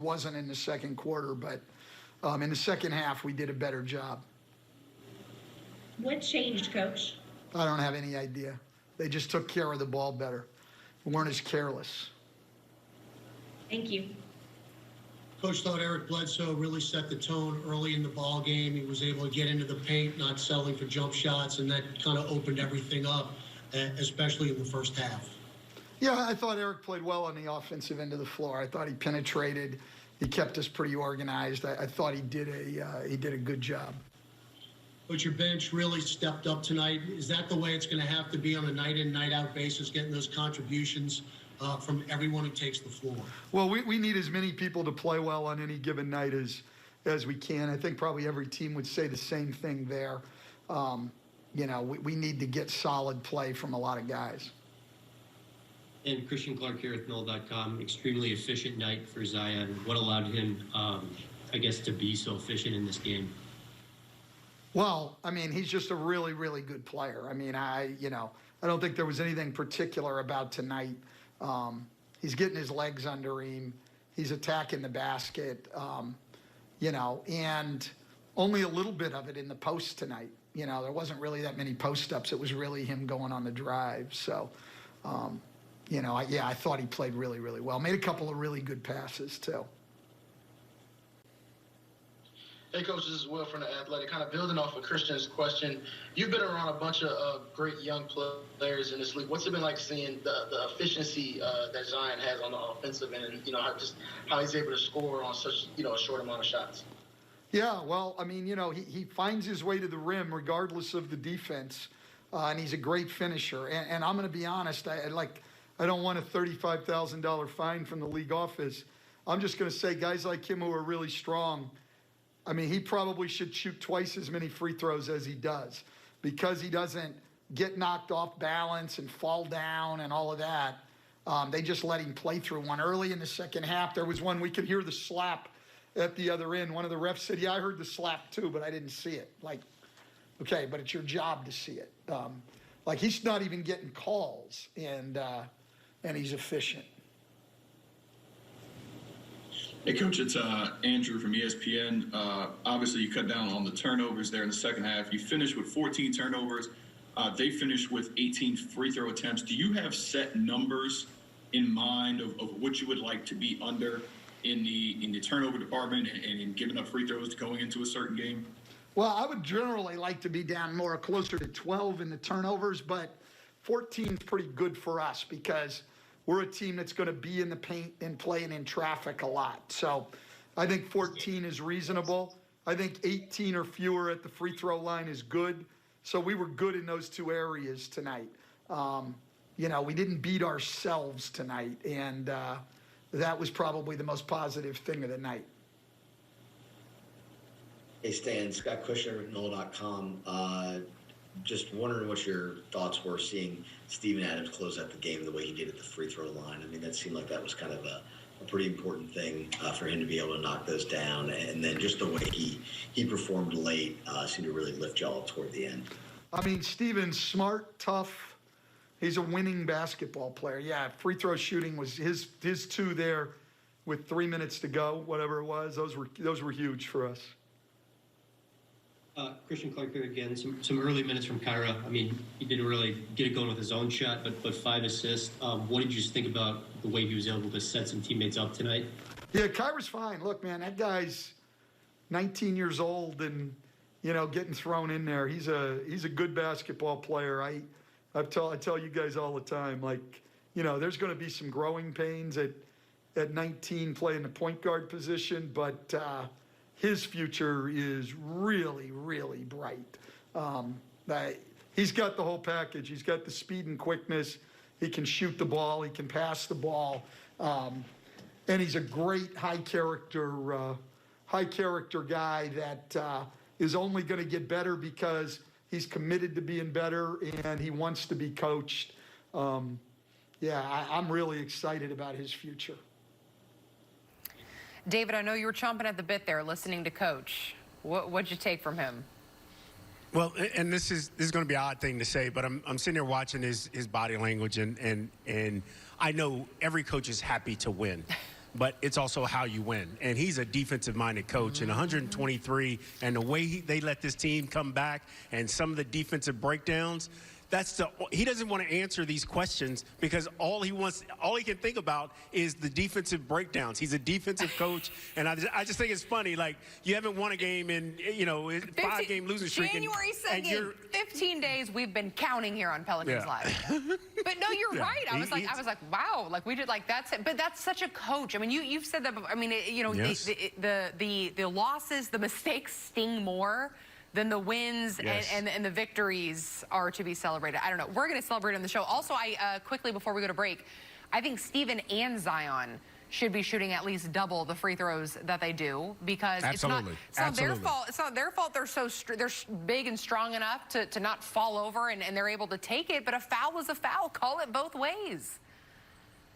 wasn't in the second quarter, but in the second half, we did a better job. What changed, Coach? I don't have any idea. They just took care of the ball better. We weren't as careless. Thank you. Coach thought Eric Bledsoe really set the tone early in the ball game. He was able to get into the paint, not settling for jump shots, and that kind of opened everything up, especially in the first half. Yeah, I thought Eric played well on the offensive end of the floor. I thought he penetrated. He kept us pretty organized. I thought he did a good job. But your bench really stepped up tonight. Is that the way it's going to have to be on a night-in, night-out basis, getting those contributions from everyone who takes the floor? Well, we need as many people to play well on any given night as we can. I think probably every team would say the same thing there. We need to get solid play from a lot of guys. And Christian Clark here with Mill.com. Extremely efficient night for Zion. What allowed him, to be so efficient in this game? Well, I mean, he's just a really, really good player. I mean, I don't think there was anything particular about tonight. He's getting his legs under him. He's attacking the basket, and only a little bit of it in the post tonight. There wasn't really that many post-ups. It was really him going on the drive. So, I thought he played really, really well. Made a couple of really good passes, too. Hey, Coach, this is Will from The Athletic. Kind of building off of Christian's question, you've been around a bunch of great young players in this league. What's it been like seeing the efficiency that Zion has on the offensive end, and how he's able to score on such a short amount of shots? Yeah, well, I mean, he finds his way to the rim regardless of the defense, and he's a great finisher. And I'm going to be honest, I don't want a $35,000 fine from the league office. I'm just going to say guys like him who are really strong, I mean, he probably should shoot twice as many free throws as he does, because he doesn't get knocked off balance and fall down and all of that. They just let him play through one. Early in the second half, there was one, we could hear the slap at the other end. One of the refs said, yeah, I heard the slap too, but I didn't see it. Like, okay, but it's your job to see it. He's not even getting calls, and he's efficient. Hey, Coach, it's Andrew from ESPN. Obviously, you cut down on the turnovers there in the second half. You finished with 14 turnovers. They finished with 18 free throw attempts. Do you have set numbers in mind of what you would like to be under in the turnover department and in giving up free throws going into a certain game? Well, I would generally like to be down more closer to 12 in the turnovers, but 14 is pretty good for us because we're a team that's going to be in the paint and playing in traffic a lot. So I think 14 is reasonable. I think 18 or fewer at the free throw line is good. So we were good in those two areas tonight. We didn't beat ourselves tonight, and that was probably the most positive thing of the night. Hey, Stan, Scott Kushner with Noel.com. Just wondering what your thoughts were seeing Steven Adams close out the game the way he did at the free throw line. I mean, that seemed like that was kind of a pretty important thing for him to be able to knock those down. And then just the way he performed late seemed to really lift y'all toward the end. I mean, Steven's smart, tough. He's a winning basketball player. Yeah, free throw shooting was his two there with 3 minutes to go, whatever it was. Those were huge for us. Christian Clark here again. Some early minutes from Kyra. I mean, he didn't really get it going with his own shot, but 5 assists. What did you just think about the way he was able to set some teammates up tonight? Yeah, Kyra's fine. Look, man, that guy's 19 years old and, getting thrown in there. He's a good basketball player. I tell you guys all the time, there's going to be some growing pains at 19 playing the point guard position, but his future is really, really bright. He's got the whole package. He's got the speed and quickness. He can shoot the ball. He can pass the ball. And he's a great high character guy that is only going to get better because he's committed to being better and he wants to be coached. I'm really excited about his future. David, I know you were chomping at the bit there listening to Coach. What'd you take from him? Well, and this is going to be an odd thing to say, but I'm sitting there watching his body language, and I know every coach is happy to win. but it's also how you win. And he's a defensive-minded coach. And 123, and the way they let this team come back, and some of the defensive breakdowns, he doesn't want to answer these questions because all he can think about is the defensive breakdowns. He's a defensive coach, and I just think it's funny. Like, you haven't won a game in 5-game losing streak. January 2nd, 15 days we've been counting here on Pelicans Live. But no, you're right. I was like, wow, like we did, like that's it. But that's such a coach. I mean, you've said that. I mean, yes. the losses, the mistakes sting more than the wins, yes, and the victories are to be celebrated. I don't know. We're going to celebrate on the show. Also, quickly before we go to break, I think Steven and Zion should be shooting at least double the free throws that they do, because it's not their fault. It's not their fault. They're big and strong enough to not fall over, and they're able to take it. But a foul is a foul. Call it both ways.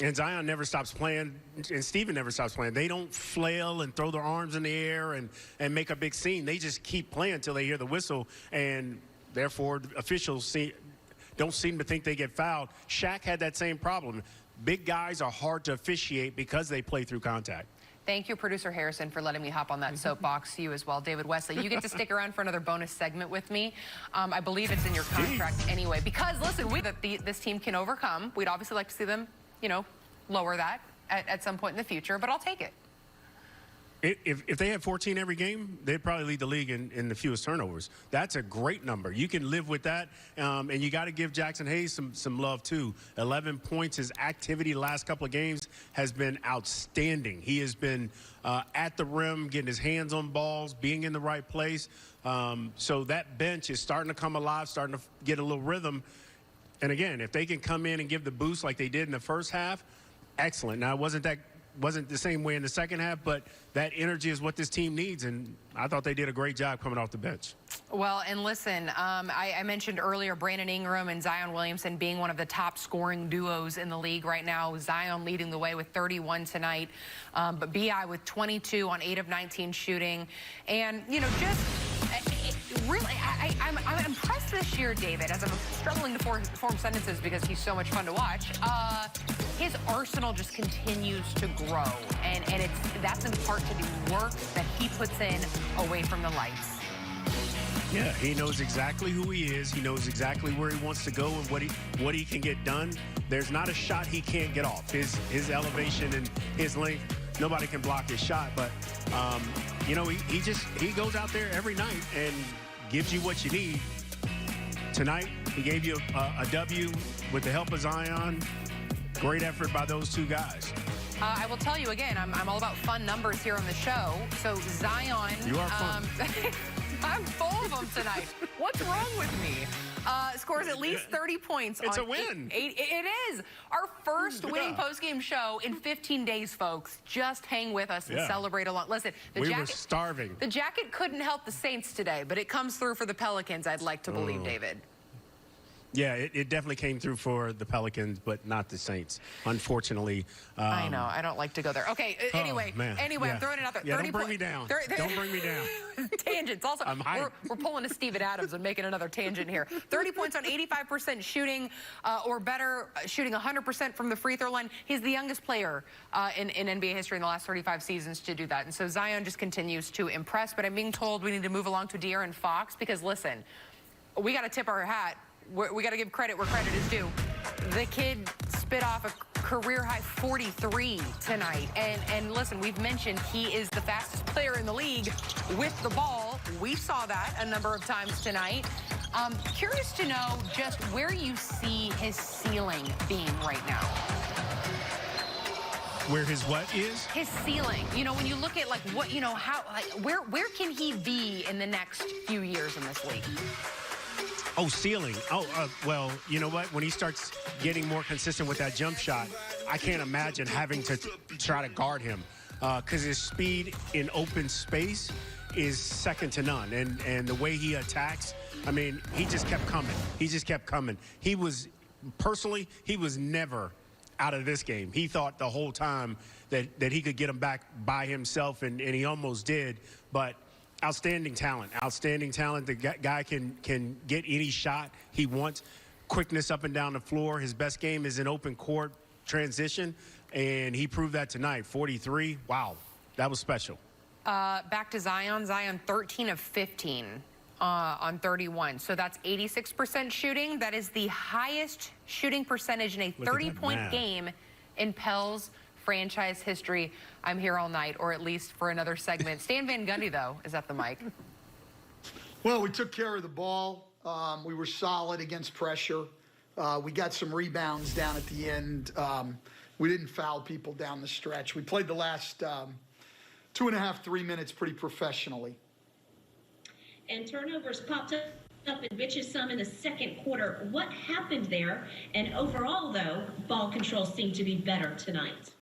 And Zion never stops playing, and Steven never stops playing. They don't flail and throw their arms in the air and make a big scene. They just keep playing until they hear the whistle, and therefore officials don't seem to think they get fouled. Shaq had that same problem. Big guys are hard to officiate because they play through contact. Thank you, Producer Harrison, for letting me hop on that soapbox. You as well, David Wesley. You get to stick around for another bonus segment with me. I believe it's in your contract anyway. Because, listen, this team can overcome. We'd obviously like to see them, lower that at some point in the future, but I'll take it. If they had 14 every game, they'd probably lead the league in the fewest turnovers. That's a great number. You can live with that, and you got to give Jackson Hayes some love, too. 11 points. His activity the last couple of games has been outstanding. He has been at the rim, getting his hands on balls, being in the right place. So that bench is starting to come alive, starting to get a little rhythm. And, again, if they can come in and give the boost like they did in the first half, excellent. Now, it wasn't the same way in the second half, but that energy is what this team needs, and I thought they did a great job coming off the bench. Well, and listen, I mentioned earlier Brandon Ingram and Zion Williamson being one of the top scoring duos in the league right now. Zion leading the way with 31 tonight, but B.I. with 22 on 8 of 19 shooting. And, really, I'm impressed this year, David, as I'm struggling to form sentences because he's so much fun to watch. His arsenal just continues to grow, and that's in part to the work that he puts in away from the lights. Yeah, he knows exactly who he is. He knows exactly where he wants to go and what he can get done. There's not a shot he can't get off. His elevation and his length, nobody can block his shot. But he goes out there every night and gives you what you need. Tonight, he gave you a W with the help of Zion. Great effort by those two guys. I will tell you again, I'm all about fun numbers here on the show. So Zion, you are fun. I'm full of them tonight. What's wrong with me? Scores at least 30 points. It's a win. It is our first winning postgame show in 15 days, folks. Just hang with us and celebrate along. Listen, we were starving. The jacket couldn't help the Saints today, but it comes through for the Pelicans, I'd like to believe, David. Yeah, it definitely came through for the Pelicans, but not the Saints, unfortunately. I know. I don't like to go there. Okay, anyway, I'm throwing it out there. Yeah, don't bring me down. Don't bring me down. Tangents. Also, we're pulling a Steven Adams and making another tangent here. 30 points on 85% shooting or better, shooting 100% from the free throw line. He's the youngest player in NBA history in the last 35 seasons to do that. And so Zion just continues to impress. But I'm being told we need to move along to De'Aaron Fox because, listen, we got to tip our hat. We got to give credit where credit is due. The kid spit off a career-high 43 tonight. And listen, we've mentioned he is the fastest player in the league with the ball. We saw that a number of times tonight. Curious to know just where you see his ceiling being right now. Where his what is? His ceiling. When you look at where can he be in the next few years in this league? Oh, ceiling. Well, you know what? When he starts getting more consistent with that jump shot, I can't imagine having to try to guard him because his speed in open space is second to none. And the way he attacks, I mean, he just kept coming. He was never out of this game. He thought the whole time that he could get him back by himself, and he almost did. But outstanding talent. The guy can get any shot he wants. Quickness up and down the floor. His best game is in open court transition. and he proved that tonight. 43. Wow, that was special. Back to Zion. Zion 13 of 15 on 31. So that's 86% shooting. That is the highest shooting percentage in a 30-point game in Pels franchise history. I'm here all night, or at least for another segment. Stan Van Gundy, though, is at the mic. Well, we took care of the ball. We were solid against pressure. We got some rebounds down at the end. We didn't foul people down the stretch. We played the last 2.5, 3 minutes pretty professionally. And turnovers popped up in Bitch's some in the second quarter. What happened there? And overall, though, ball control seemed to be better tonight.